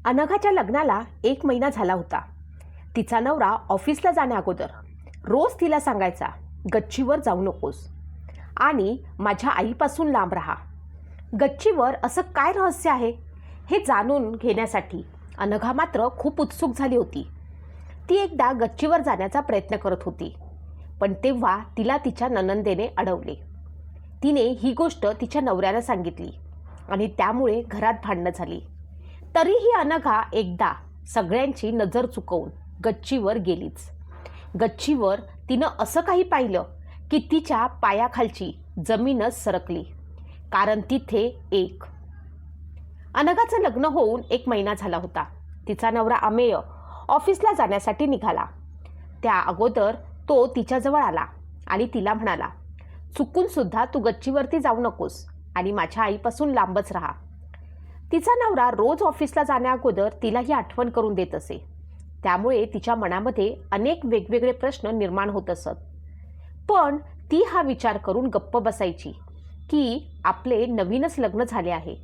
अनघाच्या लग्नाला 1 महिना झाला होता. तिचा नवरा ऑफिसला जाण्याअगोदर रोज तिला सांगायचा, गच्चीवर जाऊ नकोस आणि माझ्या आईपासून लांब राहा. गच्चीवर असं काय रहस्य आहे हे जाणून घेण्यासाठी अनघा मात्र खूप उत्सुक झाली होती. ती एकदा गच्चीवर जाण्याचा प्रयत्न करत होती, पण तेव्हा तिला तिच्या नणंदेने अडवले. तिने ही गोष्ट तिच्या नवऱ्याला सांगितली आणि त्यामुळे घरात भांडणं झाली. तरीही अनघा एकदा सगळ्यांची नजर चुकवून गच्चीवर गेलीच. गच्चीवर तिनं असं काही पाहिलं की तिच्या पायाखालची जमीनच सरकली, कारण तिथे अनघाचं लग्न होऊन 1 महिना झाला होता. तिचा नवरा अमेय ऑफिसला जाण्यासाठी निघाला. त्या अगोदर तो तिच्याजवळ आला आणि तिला म्हणाला, चुकून सुद्धा तू गच्चीवरती जाऊ नकोस आणि माझ्या आईपासून लांबच राहा. तिचा नवरा रोज ऑफिसला जाण्याअगोदर तिला ही आठवण करून देत असे. त्यामुळे तिच्या मनामध्ये अनेक वेगवेगळे प्रश्न निर्माण होत असत. पण ती हा विचार करून गप्प बसायची की आपले नवीनच लग्न झाले आहे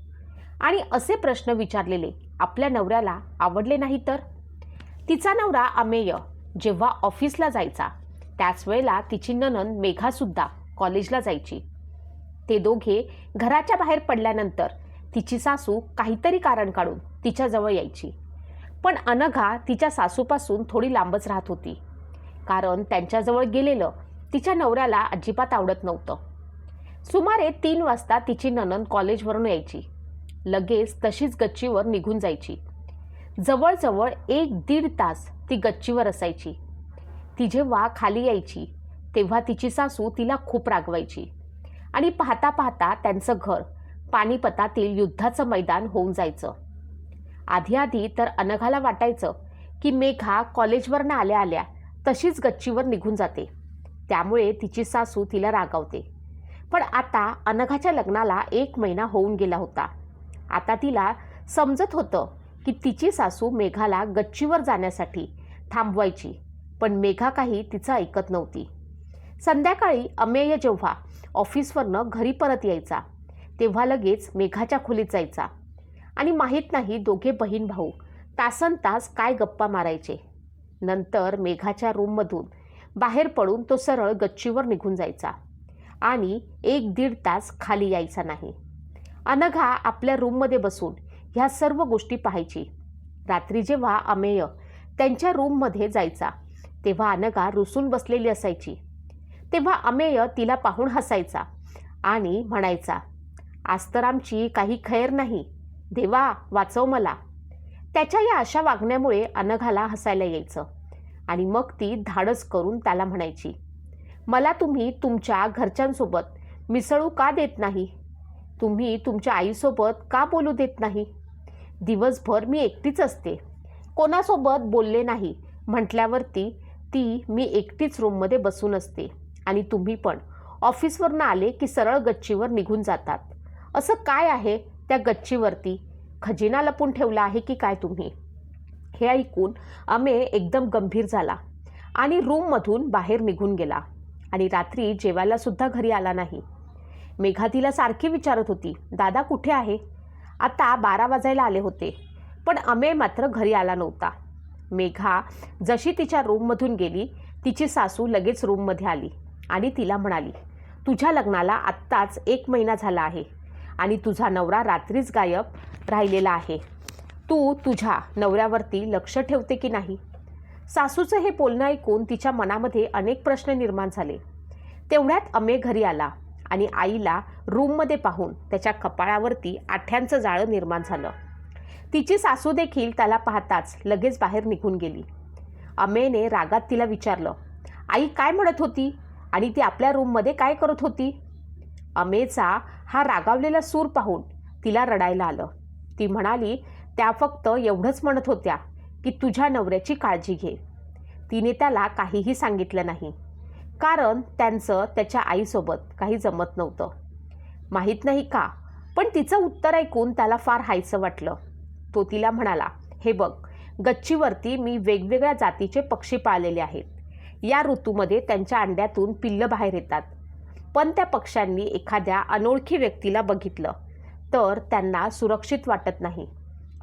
आणि असे प्रश्न विचारलेले आपल्या नवऱ्याला आवडले नाही तर. तिचा नवरा अमेय जेव्हा ऑफिसला जायचा त्याच वेळेला तिची नणंद मेघासुद्धा कॉलेजला जायची. ते दोघे घराच्या बाहेर पडल्यानंतर तिची सासू काहीतरी कारण काढून तिच्याजवळ यायची. पण अनघा तिच्या सासूपासून थोडी लांबच राहत होती, कारण त्यांच्याजवळ गेलेलं तिच्या नवऱ्याला अजिबात आवडत नव्हतं. सुमारे 3 वाजता तिची नणंद कॉलेजवरून यायची. लगेच तशीच गच्चीवर निघून जायची. जवळजवळ 1-1.5 तास ती गच्चीवर असायची. ती जेव्हा खाली यायची तेव्हा तिची सासू तिला खूप रागवायची आणि पाहता पाहता त्यांचं घर पानिपतातील युद्धाचं मैदान होऊन जायचं. आधी तर अनघाला वाटायचं की मेघा कॉलेजवरनं आल्या आल्या तशीच गच्चीवर निघून जाते, त्यामुळे तिची सासू तिला रागावते. पण आता अनघाच्या लग्नाला 1 महिना होऊन गेला होता. आता तिला समजत होतं की तिची सासू मेघाला गच्चीवर जाण्यासाठी थांबवायची, पण मेघा काही तिचं ऐकत नव्हती. संध्याकाळी अमेय जेव्हा ऑफिसवरनं घरी परत यायचा तेव्हा लगेच मेघाच्या खोलीत जायचा आणि माहीत नाही दोघे बहीण भाऊ तासनतास काय गप्पा मारायचे. नंतर मेघाच्या रूममधून बाहेर पडून तो सरळ गच्चीवर निघून जायचा आणि 1-1.5 तास खाली यायचा नाही. अनघा आपल्या रूममध्ये बसून ह्या सर्व गोष्टी पाहायची. रात्री जेव्हा अमेय त्यांच्या रूममध्ये जायचा तेव्हा अनघा रुसून बसलेली असायची. तेव्हा अमेय तिला पाहून हसायचा आणि म्हणायचा, आज तर आमची काही खैर नाही, देवा वाचव मला. त्याच्या या अशा वागण्यामुळे अनघाला हसायला यायचं आणि मग ती धाडस करून त्याला म्हणायची, मला तुम्ही तुमच्या घरच्यांसोबत मिसळू का देत नाही? तुम्ही तुमच्या आईसोबत का बोलू देत नाही? दिवसभर मी एकटीच असते, कोणासोबत बोलले नाही म्हटल्यावरती मी एकटीच रूममध्ये बसून असते आणि तुम्ही पण ऑफिसवरनं आले की सरळ गच्चीवर निघून जातात. असं काय आहे त्या गच्चीवरती? खजिना लपून ठेवला आहे की काय तुम्ही? हे ऐकून अमेय एकदम गंभीर झाला आणि रूममधून बाहेर निघून गेला आणि रात्री जेवायला सुद्धा घरी आला नाही. मेघा तिला सारखी विचारत होती, दादा कुठे आहे? आता 12 वाजायला आले होते, पण अमेय मात्र घरी आला नव्हता. मेघा जशी तिच्या रूममधून गेली तिची सासू लगेच रूममध्ये आली आणि तिला म्हणाली, तुझ्या लग्नाला आत्ताच 1 महिना झाला आहे आणि तुझा नवरा रात्रीच गायब राहिलेला आहे. तू तुझ्या नवऱ्यावरती लक्ष ठेवते की नाही? सासूचं हे बोलणं ऐकून तिच्या मनामध्ये अनेक प्रश्न निर्माण झाले. तेवढ्यात अमेय घरी आला आणि आईला रूममध्ये पाहून त्याच्या कपाळावरती आठ्यांचं जाळं निर्माण झालं. तिची सासू देखील त्याला पाहताच लगेच बाहेर निघून गेली. अमेयने रागात तिला विचारलं, आई काय म्हणत होती आणि ती आपल्या रूममध्ये काय करत होती? अमेयचा हा रागावलेला सूर पाहून तिला रडायला आलं. ती म्हणाली, त्या फक्त एवढंच म्हणत होत्या की तुझ्या नवऱ्याची काळजी घे. तिने त्याला काहीही सांगितलं नाही, कारण त्यांचं त्याच्या आईसोबत काही जमत नव्हतं. माहीत नाही का, पण तिचं उत्तर ऐकून त्याला फार हायसं वाटलं. तो तिला म्हणाला, हे बघ, गच्चीवरती मी वेगवेगळ्या जातीचे पक्षी पाळलेले आहेत. या ऋतूमध्ये त्यांच्या अंड्यातून पिल्लं बाहेर येतात, पण त्या पक्ष्यांनी एखाद्या अनोळखी व्यक्तीला बघितलं तर त्यांना सुरक्षित वाटत नाही.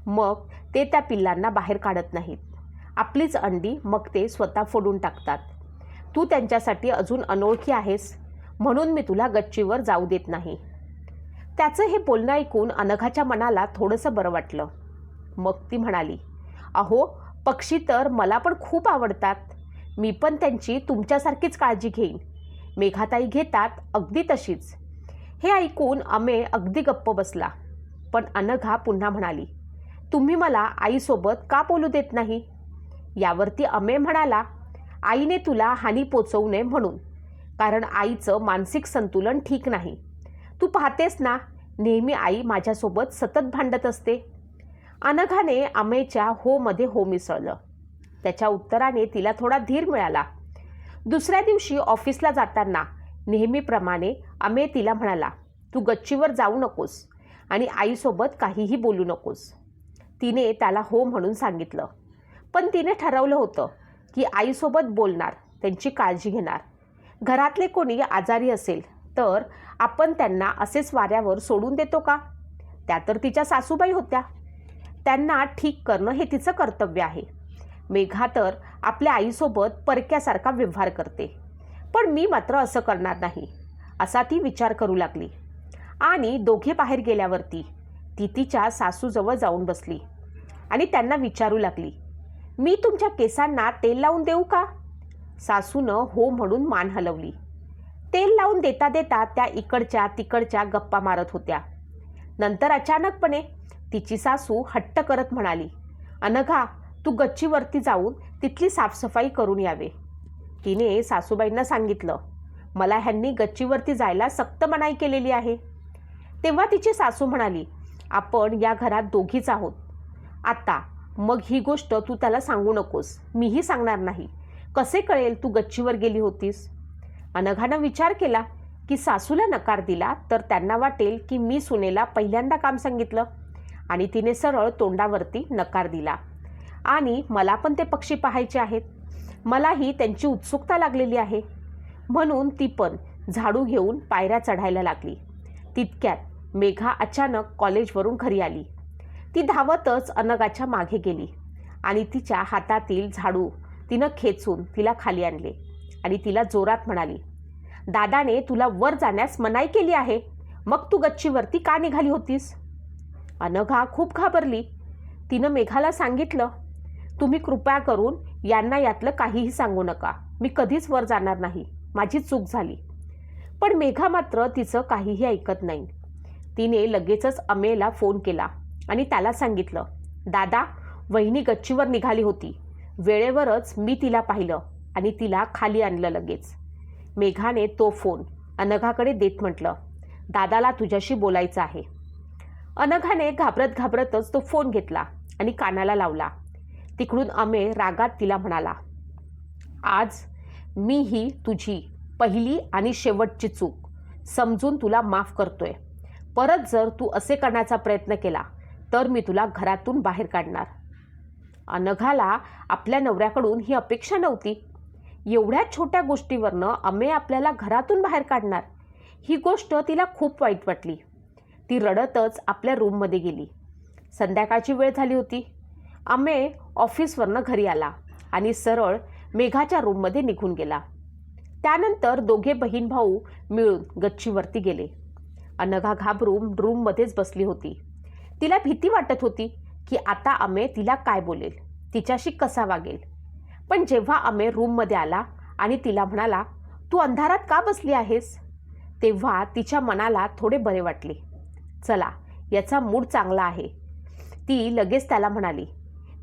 मग ते त्या पिल्लांना बाहेर काढत नाहीत. आपलीच अंडी मग ते स्वतः फोडून टाकतात. तू त्यांच्यासाठी अजून अनोळखी आहेस, म्हणून मी तुला गच्चीवर जाऊ देत नाही. त्याचं हे बोलणं ऐकून अनघाच्या मनाला थोडंसं बरं वाटलं. मग ती म्हणाली, अहो, पक्षी तर मला पण खूप आवडतात. मी पण त्यांची तुमच्यासारखीच काळजी घेईन. मेघाताई घेतात अगदी तशीच. हे ऐकून अमेय अगदी गप्प बसला. पण अनघा पुन्हा म्हणाली, तुम्ही मला आईसोबत का बोलू देत नाही? यावरती अमेय म्हणाला, आईने तुला हानी पोचवू नये म्हणून, कारण आईचं मानसिक संतुलन ठीक नाही. तू पाहतेस ना, नेहमी आई माझ्यासोबत सतत भांडत असते. अनघाने अमेयच्या हो मध्ये हो मिसळलं. त्याच्या उत्तराने तिला थोडा धीर मिळाला. दुसऱ्या दिवशी ऑफिसला जाताना नेहमीप्रमाणे अमेय तिला म्हणाला, तू गच्चीवर जाऊ नकोस आणि आईसोबत काहीही बोलू नकोस. तिने त्याला हो म्हणून सांगितलं. पण तिने ठरवलं होतं की आईसोबत बोलणार, त्यांची काळजी घेणार. घरातले कोणी आजारी असेल तर आपण त्यांना असेच वाऱ्यावर सोडून देतो का? त्या तर तिच्या सासूबाई होत्या. त्यांना ठीक करणं हे तिचं कर्तव्य आहे. मेघा तर आपल्या आईसोबत परक्यासारखा व्यवहार करते, पण मी मात्र असं करणार नाही, असा ती विचार करू लागली. आणि दोघे बाहेर गेल्यावरती ती तिच्या सासूजवळ जाऊन बसली आणि त्यांना विचारू लागली, मी तुमच्या केसांना तेल लावून देऊ का? सासूनं हो म्हणून मान हलवली. तेल लावून देता देता त्या इकडच्या तिकडच्या गप्पा मारत होत्या. नंतर अचानकपणे तिची सासू हट्ट करत म्हणाली, अनघा, तू गच्चीवरती जाऊन तिथली साफसफाई करून यावे. तिने सासूबाईंना सांगितलं, मला ह्यांनी गच्चीवरती जायला सक्त मनाई केलेली आहे. तेव्हा तिची सासू म्हणाली, आपण या घरात दोघीच आहोत आता, मग ही गोष्ट तू त्याला सांगू नकोस. मीही सांगणार नाही. कसे कळेल तू गच्चीवर गेली होतीस? अनघानं विचार केला की सासूला नकार दिला तर त्यांना वाटेल की मी सुनेला पहिल्यांदा काम सांगितलं, आणि तिने सरळ तोंडावरती नकार दिला. आणि मला पण ते पक्षी पाहायचे आहेत, मलाही त्यांची उत्सुकता लागलेली आहे. म्हणून ती पण झाडू घेऊन पायऱ्या चढायला लागली. तितक्यात मेघा अचानक कॉलेजवरून घरी आली. ती धावतच अनघाच्या मागे गेली आणि तिच्या हातातील झाडू तिनं खेचून तिला खाली आणले आणि तिला जोरात म्हणाली, दादाने तुला वर जाण्यास मनाई केली आहे, मग तू गच्चीवरती का निघाली होतीस? अनघा खूप घाबरली. तिनं मेघाला सांगितलं, तुम्ही कृपया करून यांना यातलं काहीही सांगू नका. मी कधीच वर जाणार नाही. माझी चूक झाली. पण मेघा मात्र तिचं काहीही ऐकत नाही. तिने लगेचच अमेयला फोन केला आणि त्याला सांगितलं, दादा, वहिनी गच्चीवर निघाली होती. वेळेवरच मी तिला पाहिलं आणि तिला खाली आणलं लगेच. मेघाने तो फोन अनघाकडे देत म्हटलं, दादाला तुझ्याशी बोलायचं आहे. अनघाने घाबरत घाबरतच तो फोन घेतला आणि कानाला लावला. तिकडून अमेय रागात तिला म्हणाला, आज मी ही तुझी पहिली आणि शेवटची चूक समजून तुला माफ करतोय. परत जर तू असे करण्याचा प्रयत्न केला तर मी तुला घरातून बाहेर काढणार. अनघाला आपल्या नवऱ्याकडून ही अपेक्षा नव्हती. एवढ्या छोट्या गोष्टीवरनं अमेय आपल्याला घरातून बाहेर काढणार, ही गोष्ट तिला खूप वाईट वाटली. ती रडतच आपल्या रूममध्ये गेली. संध्याकाळची वेळ झाली होती. अमेय ऑफिसवरनं घरी आला आणि सरळ मेघाच्या रूममध्ये निघून गेला. त्यानंतर दोघे बहीण भाऊ मिळून गच्चीवरती गेले. अनघा घाबरून रूममध्येच बसली होती. तिला भीती वाटत होती की आता अमेय तिला काय बोलेल, तिच्याशी कसा वागेल. पण जेव्हा अमेय रूममध्ये आला आणि तिला म्हणाला, तू अंधारात का बसली आहेस, तेव्हा तिच्या मनाला थोडे बरे वाटले. चला, याचा मूड चांगला आहे. ती लगेच त्याला म्हणाली,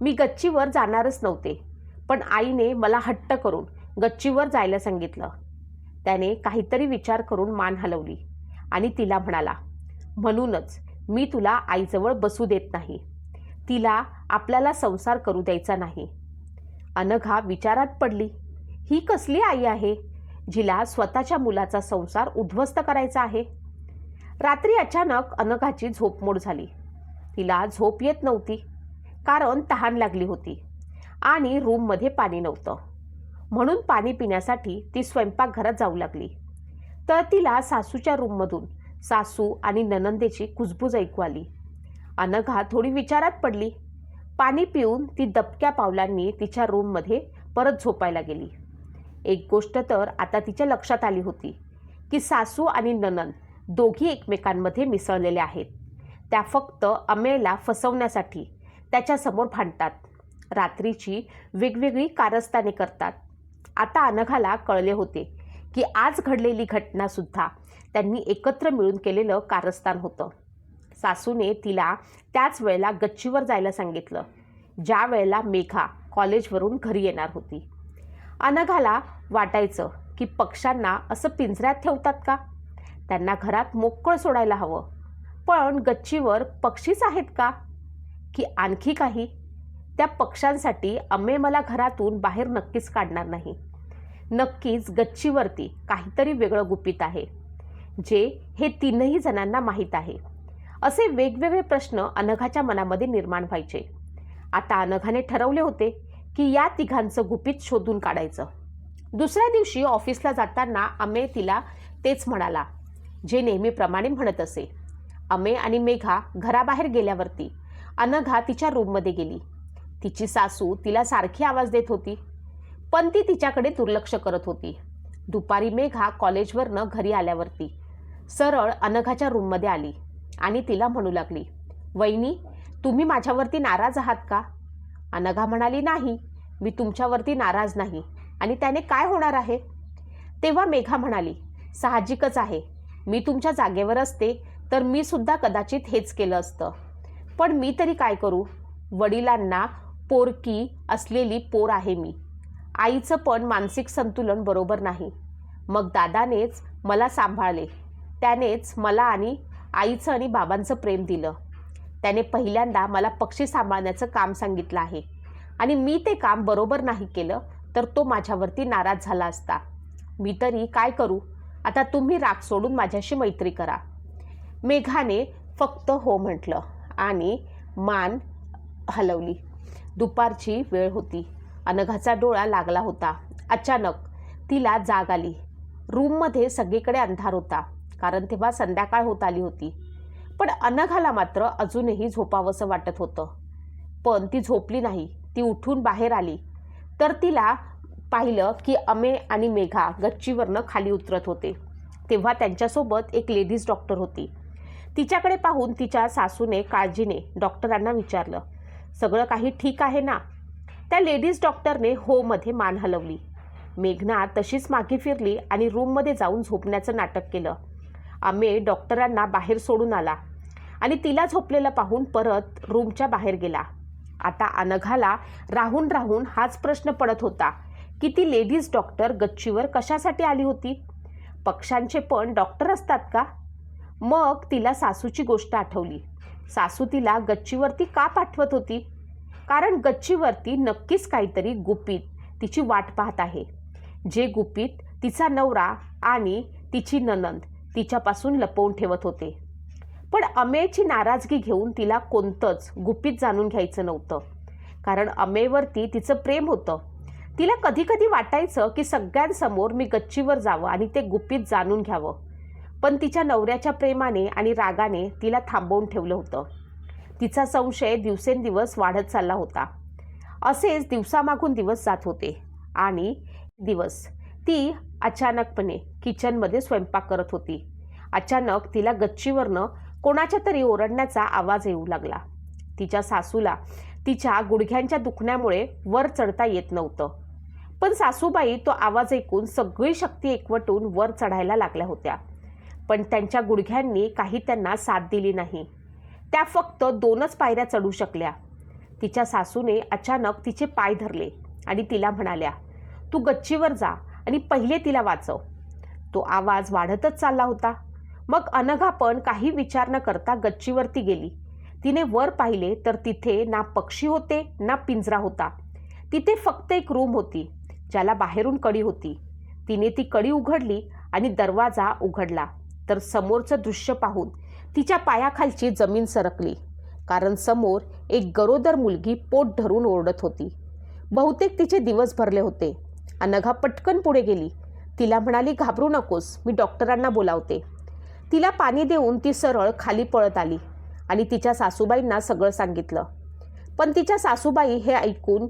मी गच्चीवर जाणारच नव्हते, पण आईने मला हट्ट करून गच्चीवर जायला सांगितलं. त्याने काहीतरी विचार करून मान हलवली आणि तिला म्हणाला, म्हणूनच मी तुला आईजवळ बसू देत नाही. तिला आपल्याला संसार करू द्यायचा नाही. अनघा विचारात पडली. ही कसली आई आहे जिला स्वतःच्या मुलाचा संसार उद्ध्वस्त करायचा आहे? रात्री अचानक अनघाची झोपमोड झाली. तिला झोप येत नव्हती कारण तहान लागली होती आणि रूममध्ये पाणी नव्हतं. म्हणून पाणी पिण्यासाठी ती स्वयंपाकघरात जाऊ लागली. तर तिला सासूच्या रूममधून सासू आणि ननंदेची कुजबूज ऐकू आली. अनघा थोडी विचारात पडली. पाणी पिऊन ती दबक्या पावलांनी तिच्या रूममध्ये परत झोपायला गेली. एक गोष्ट तर आता तिच्या लक्षात आली होती की सासू आणि नणंद दोघी एकमेकांमध्ये मिसळलेल्या आहेत. त्या फक्त अमेयला फसवण्यासाठी त्याच्यासमोर भांडतात, रात्रीची वेगवेगळी कारस्थाने करतात. आता अनघाला कळले होते की आज घडलेली घटनासुद्धा त्यांनी एकत्र मिळून केलेलं कारस्थान होतं. सासूने तिला त्याच वेळेला गच्चीवर जायला सांगितलं ज्या वेळेला मेघा कॉलेजवरून घरी येणार होती. अनघाला वाटायचं की पक्ष्यांना असं पिंजऱ्यात ठेवतात का? त्यांना घरात मोकळं सोडायला हवं. पण गच्चीवर पक्षीच आहेत का? की आणखी काही? त्या पक्ष्यांसाठी अमे मला घरातून बाहेर नक्कीच काढणार नाही. नक्कीच गच्चीवरती काहीतरी वेगळं गुपित आहे जे हे तीनही जणांना माहीत आहे. असे वेगवेगळे प्रश्न अनघाच्या मनामध्ये निर्माण व्हायचे. आता अनघाने ठरवले होते की या तिघांचं गुपित शोधून काढायचं. दुसऱ्या दिवशी ऑफिसला जाताना अमे तिला तेच म्हणाला जे नेहमीप्रमाणे म्हणत असे. अमे आणि मेघा घराबाहेर गेल्यावरती अनघा तिच्या रूममध्ये गेली. तिची सासू तिला सारखी आवाज देत होती, पण ती तिच्याकडे दुर्लक्ष करत होती. दुपारी मेघा कॉलेजवरनं घरी आल्यावरती सरळ अनघाच्या रूममध्ये आली आणि तिला म्हणू लागली, वहिनी, तुम्ही माझ्यावरती नाराज आहात का? अनघा म्हणाली, नाही, मी तुमच्यावरती नाराज नाही आणि त्याने काय होणार आहे? तेव्हा मेघा म्हणाली, साहजिकच आहे, मी तुमच्या जागेवर असते तर मी सुद्धा कदाचित हेच केलं असतं. पण मी तरी काय करू? वडिलांना पोरकी असलेली पोर आहे मी. आईचं पण मानसिक संतुलन बरोबर नाही. मग दादानेच मला सांभाळले. त्यानेच मला आणि आईचं आणि बाबांचं प्रेम दिलं. त्याने पहिल्यांदा मला पक्षी सांभाळण्याचं काम सांगितलं आहे आणि मी ते काम बरोबर नाही केलं तर तो माझ्यावरती नाराज झाला असता. मी तरी काय करू? आता तुम्ही राग सोडून माझ्याशी मैत्री करा. मेघाने फक्त हो म्हटलं आणि मान हलवली. दुपारची वेळ होती. अनघाचा डोळा लागला होता. अचानक तिला जाग आली. रूममध्ये सगळीकडे अंधार होता कारण तेव्हा संध्याकाळ होत आली होती. पण अनघाला मात्र अजूनही झोपावंसं वाटत होतं. पण ती झोपली नाही. ती उठून बाहेर आली तर तिला पाहिलं की अमे आणि मेघा गच्चीवरनं खाली उतरत होते. तेव्हा त्यांच्यासोबत एक लेडीज डॉक्टर होती. तिच्याकडे पाहून तिच्या सासूने काळजीने डॉक्टरांना विचारलं, सगळं काही ठीक आहे ना? त्या लेडीज डॉक्टरने हो मध्ये मान हलवली. मेघना तशीच मागे फिरली आणि रूममध्ये जाऊन झोपण्याचं नाटक केलं. अमे डॉक्टरांना बाहेर सोडून आला आणि तिला झोपलेलं पाहून परत रूमच्या बाहेर गेला. आता अनघाला राहून राहून हाच प्रश्न पडत होता की ती लेडीज डॉक्टर गच्चीवर कशासाठी आली होती? पक्ष्यांचे पण डॉक्टर असतात का? मग तिला सासूची गोष्ट आठवली. सासू तिला गच्चीवरती का पाठवत होती? कारण गच्चीवरती नक्कीच काहीतरी गुपित तिची वाट पाहत आहे, जे गुपित तिचा नवरा आणि तिची नणंद तिच्यापासून लपवून ठेवत होते. पण अमेयची नाराजगी घेऊन तिला कोणतंच गुपित जाणून घ्यायचं नव्हतं, कारण अमेवरती तिचं प्रेम होतं. तिला कधी कधी वाटायचं की सगळ्यांसमोर मी गच्चीवर जावं आणि ते गुपित जाणून घ्यावं. पण तिच्या नवऱ्याच्या प्रेमाने आणि रागाने तिला थांबवून ठेवलं होतं. तिचा संशय दिवसेंदिवस वाढत चालला होता. असेच दिवसामागून दिवस जात होते आणि दिवस ती अचानकपणे किचनमध्ये स्वयंपाक करत होती. अचानक तिला गच्चीवरनं कोणाच्या तरी ओरडण्याचा आवाज येऊ लागला. तिच्या सासूला तिच्या गुडघ्यांच्या दुखण्यामुळे वर चढता येत नव्हतं. पण सासूबाई तो आवाज ऐकून सगळी शक्ती एकवटून वर चढायला लागल्या होत्या. पण त्यांच्या गुडघ्यांनी काही त्यांना साथ दिली नाही. त्या फक्त 2च पायऱ्या चढू शकल्या. तिच्या सासूने अचानक तिचे पाय धरले आणि तिला म्हणाल्या, तू गच्चीवर जा आणि पहिले तिला वाचव. तो आवाज वाढतच चालला होता. मग अनघा पण काही विचार न करता गच्चीवरती गेली. तिने वर पाहिले तर तिथे ना पक्षी होते ना पिंजरा होता. तिथे फक्त एक रूम होती ज्याला बाहेरून कडी होती. तिने ती कडी उघडली आणि दरवाजा उघडला तर समोरचं दृश्य पाहून तिच्या पायाखालची जमीन सरकली, कारण समोर एक गरोदर मुलगी पोट धरून ओरडत होती. बहुतेक तिचे दिवस भरले होते. अनघा पटकन पुढे गेली. तिला म्हणाली, घाबरू नकोस, मी डॉक्टरांना बोलावते. तिला पाणी देऊन ती सरळ खाली पळत आली आणि तिच्या सासूबाईंना सगळं सांगितलं. पण तिच्या सासूबाई हे ऐकून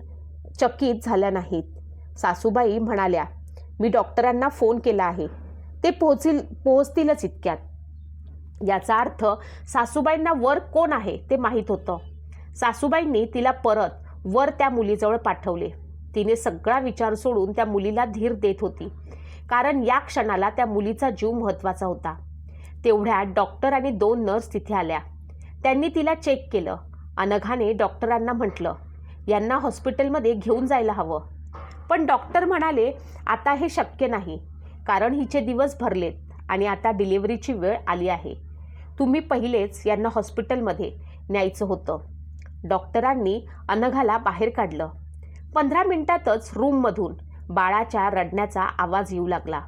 चकित झाल्या नाहीत. सासूबाई म्हणाल्या, मी डॉक्टरांना फोन केला आहे, ते पोहोचतीलच इतक्यात. याचा अर्थ सासूबाईंना वर कोण आहे ते माहीत होतं. सासूबाईंनी तिला परत वर त्या मुलीजवळ पाठवले. तिने सगळा विचार सोडून त्या मुलीला धीर देत होती, कारण या क्षणाला त्या मुलीचा जीव महत्त्वाचा होता. तेवढ्यात डॉक्टर आणि 2 नर्स तिथे आल्या. त्यांनी तिला चेक केलं. अनघाने डॉक्टरांना म्हटलं, यांना हॉस्पिटलमध्ये घेऊन जायला हवं. पण डॉक्टर म्हणाले, आता हे शक्य नाही, कारण हिचे दिवस भरलेत आणि आता डिलिव्हरीची वेळ आली आहे. तुम्ही पहिलेच यांना हॉस्पिटलमध्ये न्यायचं होतं. डॉक्टरांनी अनघाला बाहेर काढलं. 15 मिनिटातच रूममधून बाळाच्या रडण्याचा आवाज येऊ लागला.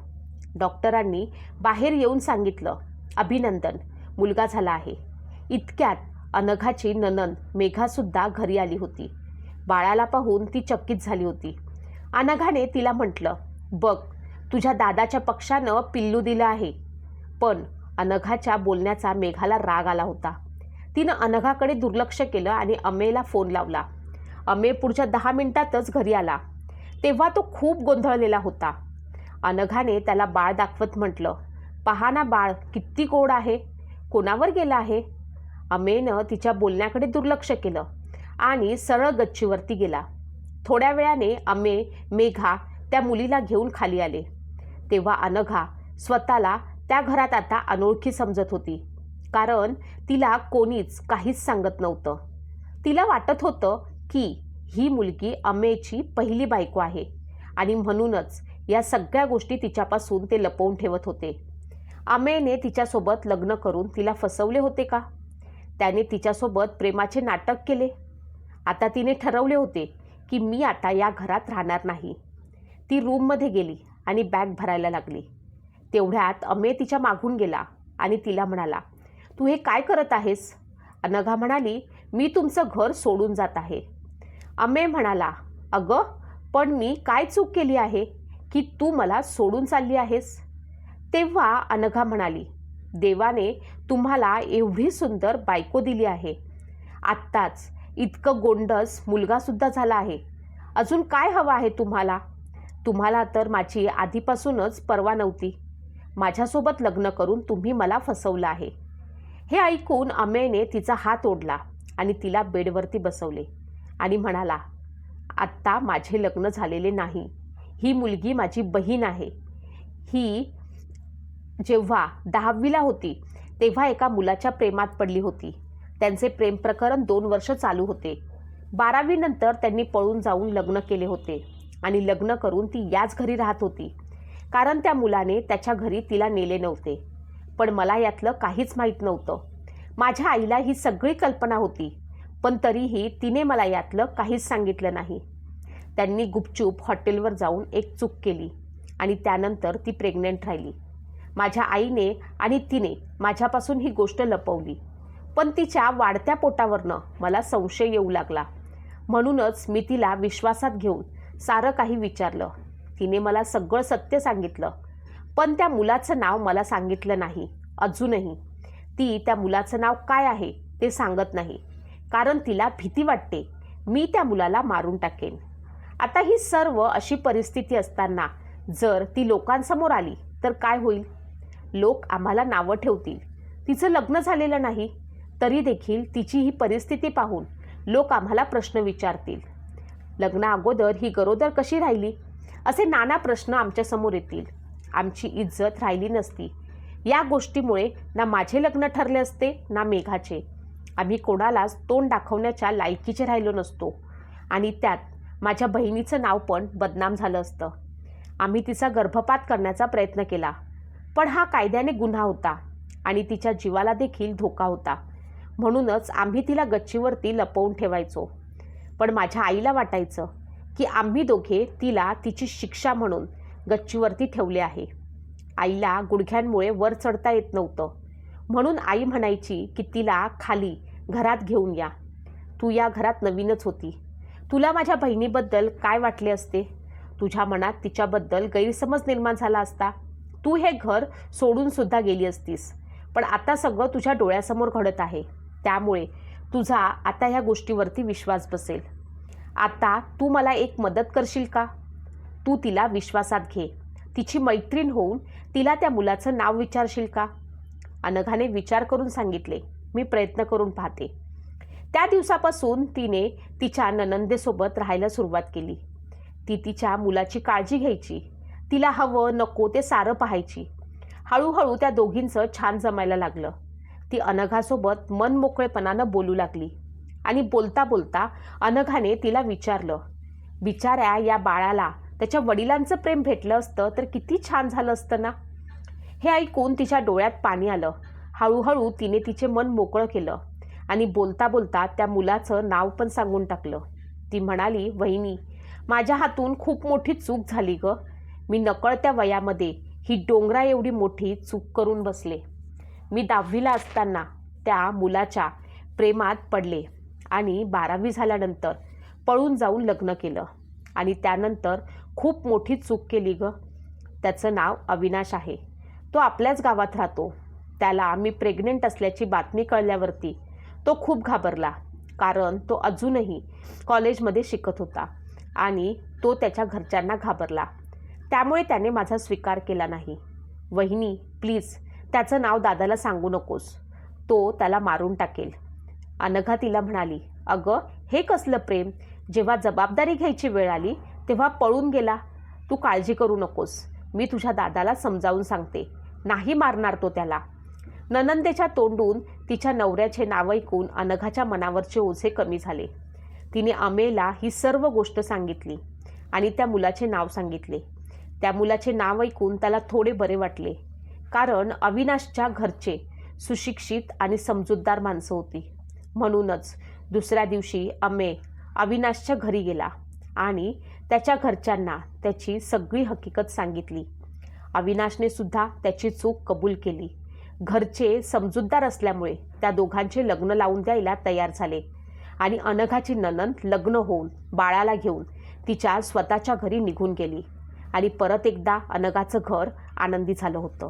डॉक्टरांनी बाहेर येऊन सांगितलं, अभिनंदन, मुलगा झाला आहे. इतक्यात अनघाची नणंद मेघासुद्धा घरी आली होती. बाळाला पाहून ती चकित झाली होती. अनघाने तिला म्हटलं, बघ, तुझ्या दादाच्या पक्षानं पिल्लू दिलं आहे. पण अनघाच्या बोलण्याचा मेघाला राग आला होता. तिनं अनघाकडे दुर्लक्ष केलं आणि अमेयला फोन लावला. अमेय पुढच्या 10 मिनिटातच घरी आला. तेव्हा तो खूप गोंधळलेला होता. अनघाने त्याला बाळ दाखवत म्हटलं, पहा ना बाळ किती गोड आहे, कोणावर गेला आहे. अमेयनं तिच्या बोलण्याकडे दुर्लक्ष केलं आणि सरळ गच्चीवरती गेला. थोड्या वेळाने अमेय, मेघा त्या मुलीला घेऊन खाली आले. तेव्हा अनघा स्वतःला त्या घरात आता अनोळखी समजत होती, कारण तिला कोणीच काहीच सांगत नव्हतं. तिला वाटत होतं की ही मुलगी अमेयची पहिली बायको आहे आणि म्हणूनच या सगळ्या गोष्टी तिच्यापासून ते लपवून ठेवत होते. अमेयने तिच्यासोबत लग्न करून तिला फसवले होते का? त्याने तिच्यासोबत प्रेमाचे नाटक केले. आता तिने ठरवले होते की मी आता या घरात राहणार नाही. ती रूममध्ये गेली आणि बॅग भरायला लागली. तेवढ्यात अमेय तिच्या मागून गेला आणि तिला म्हणाला, तू हे काय करत आहेस? अनघा म्हणाली, मी तुमचं घर सोडून जात आहे. अमेय म्हणाला, अगं, पण मी काय चूक केली आहे की तू मला सोडून चालली आहेस? तेव्हा अनघा म्हणाली, देवाने तुम्हाला एवढी सुंदर बायको दिली आहे. आत्ताच इतकं गोंडस मुलगासुद्धा झाला आहे. अजून काय हवं आहे तुम्हाला? तुम्हाला तर माझी आधीपासूनच पर्वा नव्हती. माझ्यासोबत लग्न करून तुम्ही मला फसवलं आहे. हे ऐकून अमेयने तिचा हात ओढला आणि तिला बेडवरती बसवले आणि म्हणाला, आत्ता माझे लग्न झालेले नाही. ही मुलगी माझी बहीण आहे. ही जेव्हा 10वीला होती तेव्हा एका मुलाच्या प्रेमात पडली होती. त्यांचे प्रेम प्रकरण 2 वर्ष चालू होते. 12वी नंतर त्यांनी पळून जाऊन लग्न केले होते आणि लग्न करून ती याच घरी राहत होती, कारण त्या मुलाने त्याच्या घरी तिला नेले नव्हते. पण मला यातलं काहीच माहीत नव्हतं. माझ्या आईला ही सगळी कल्पना होती, पण तरीही तिने मला यातलं काहीच सांगितलं नाही. त्यांनी गुपचूप हॉटेलवर जाऊन एक चूक केली आणि त्यानंतर ती प्रेग्नंट राहिली. माझ्या आईने आणि तिने माझ्यापासून ही गोष्ट लपवली, पण तिच्या वाढत्या पोटावरनं मला संशय येऊ लागला. म्हणूनच मी तिला विश्वासात घेऊन सारं काही विचारलं. तिने मला सगळं सत्य सांगितलं, पण त्या मुलाचं नाव मला सांगितलं नाही. अजूनही ती त्या मुलाचं नाव काय आहे ते सांगत नाही, कारण तिला भीती वाटते मी त्या मुलाला मारून टाकेन. आता ही सर्व अशी परिस्थिती असताना जर ती लोकांसमोर आली तर काय होईल? लोक आम्हाला नावं ठेवतील. तिचं लग्न झालेलं नाही तरी देखील तिची ही परिस्थिती पाहून लोक आम्हाला प्रश्न विचारतील. लग्नाअगोदर ही गरोदर कशी राहिली, असे नाना प्रश्न आमच्यासमोर येतील. आमची इज्जत राहिली नसती. या गोष्टीमुळे ना माझे लग्न ठरले असते ना मेघाचे. आम्ही कोणालाच तोंड दाखवण्याच्या लायकीचे राहिलो नसतो आणि त्यात माझ्या बहिणीचं नाव पण बदनाम झालं असतं. आम्ही तिचा गर्भपात करण्याचा प्रयत्न केला, पण हा कायद्याने गुन्हा होता आणि तिच्या जीवाला देखील धोका होता. म्हणूनच आम्ही तिला गच्चीवरती लपवून ठेवायचो. पण माझ्या आईला वाटायचं की आम्ही दोघे तिला तिची शिक्षा म्हणून गच्चीवरती ठेवले आहे. आईला गुडघ्यांमुळे वर चढता येत नव्हतं, म्हणून आई म्हणायची की तिला खाली घरात घेऊन या. तू या घरात नवीनच होती. तुला माझ्या बहिणीबद्दल काय वाटले असते? तुझ्या मनात तिच्याबद्दल गैरसमज निर्माण झाला असता. तू हे घर सोडून सुद्धा गेली असतीस. पण आता सगळं तुझ्या डोळ्यासमोर घडत आहे. त्यामुळे तुझा आता ह्या गोष्टीवरती विश्वास बसेल. आता तू मला एक मदत करशील का? तू तिला विश्वासात घे. तिची मैत्रीण होऊन तिला त्या मुलाचं नाव विचारशील का? अनघाने विचार करून सांगितले, मी प्रयत्न करून पाहते. त्या दिवसापासून तिने तिच्या नणंदेसोबत राहायला सुरुवात केली. ती तिच्या मुलाची काळजी घ्यायची. तिला हवं नको ते सारं पाहायची. हळूहळू त्या दोघींचं छान जमायला लागलं. ती अनघासोबत मनमोकळेपणानं बोलू लागली आणि बोलता बोलता अनघाने तिला विचारलं, बिचाऱ्या या बाळाला त्याच्या वडिलांचं प्रेम भेटलं असतं तर किती छान झालं असतं ना. हे ऐकून तिच्या डोळ्यात पाणी आलं. हळूहळू तिने तिचे मन मोकळं केलं आणि बोलता बोलता त्या मुलाचं नाव पण सांगून टाकलं. ती म्हणाली, वहिनी, माझ्या हातून खूप मोठी चूक झाली ग. मी नकळत्या वयामध्ये ही डोंगरा एवढी मोठी चूक करून बसले. मी 10वीला असताना त्या मुलाच्या प्रेमात पडले आणि 12वी झाल्यानंतर पळून जाऊन लग्न केलं आणि त्यानंतर खूप मोठी चूक केली ग. त्याचं नाव अविनाश आहे. तो आपल्याच गावात राहतो. त्याला मी प्रेग्नेंट असल्याची बातमी कळल्यावरती तो खूप घाबरला, कारण तो अजूनही कॉलेजमध्ये शिकत होता आणि तो त्याच्या घरच्यांना घाबरला. त्यामुळे त्याने माझा स्वीकार केला नाही. वहिनी, प्लीज त्याचं नाव दादाला सांगू नकोस. तो त्याला मारून टाकेल. अनघा तिला म्हणाली, अगं हे कसलं प्रेम? जेव्हा जबाबदारी घ्यायची वेळ आली तेव्हा पळून गेला. तू काळजी करू नकोस. मी तुझ्या दादाला समजावून सांगते. नाही मारणार तो त्याला. नणंदेच्या तोंडून तिच्या नवऱ्याचे नाव ऐकून अनघाच्या मनावरचे ओझे कमी झाले. तिने अमेयला ही सर्व गोष्ट सांगितली आणि त्या मुलाचे नाव सांगितले. त्या मुलाचे नाव ऐकून त्याला थोडे बरे वाटले, कारण अविनाशच्या घरचे सुशिक्षित आणि समजूतदार माणसं होती. म्हणूनच दुसऱ्या दिवशी अमेय अविनाशच्या घरी गेला आणि त्याच्या घरच्यांना त्याची सगळी हकीकत सांगितली. अविनाशने सुद्धा त्याची चूक कबूल केली. घरचे समजूतदार असल्यामुळे त्या दोघांचे लग्न लावून द्यायला तयार झाले आणि अनघाची नणंद लग्न होऊन बाळाला घेऊन तिच्या स्वतःच्या घरी निघून गेली आणि परत एकदा अनघाचं घर आनंदी झालं होतं.